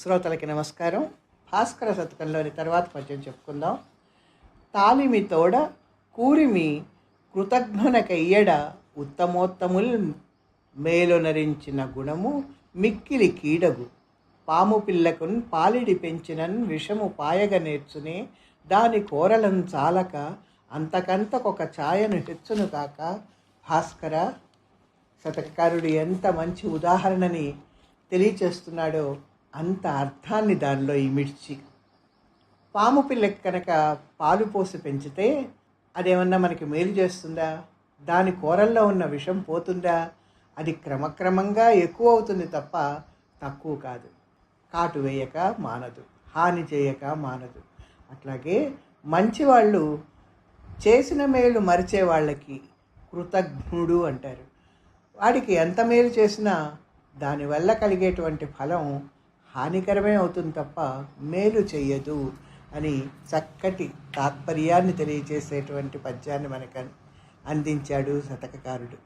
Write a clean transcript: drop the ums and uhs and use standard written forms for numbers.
శ్రోతలకి నమస్కారం. భాస్కర శతకంలోని తర్వాత పద్యం చెప్పుకుందాం. తాలిమి తోడ కూరిమి కృతజ్ఞునకయ్యడ ఉత్తమోత్తముల్ మేలునరించిన గుణము మిక్కిలి కీడగు. పాము పిల్లకున్ పాలిడి పెంచినన్ విషము పాయగ నేర్చునే దాని కోరలం చాలక అంతకంతకొక ఛాయను హెచ్చును కాక. భాస్కర శతకకారుడు ఎంత మంచి ఉదాహరణని తెలియచేస్తున్నాడో అంత అర్థాన్ని దానిలో ఇమిడ్చి, పాము పిల్లకి కనుక పాలు పోసి పెంచితే అదేమన్నా మనకి మేలు చేస్తుందా? దాని కూరల్లో ఉన్న విషం పోతుందా? అది క్రమక్రమంగా ఎక్కువ అవుతుంది తప్ప తక్కువ కాదు. కాటు వేయక మానదు, హాని చేయక మానదు. అట్లాగే మంచివాళ్ళు చేసిన మేలు మరిచే వాళ్ళకి కృతజ్ఞుడు అంటారు. వాడికి ఎంత మేలు చేసినా దానివల్ల కలిగేటువంటి ఫలం హానికరమే అవుతుంది తప్ప మేలు చెయ్యదు అని చక్కటి తాత్పర్యాన్ని తెలియజేసేటువంటి పద్యాన్ని మనకు అందించాడు శతకకారుడు.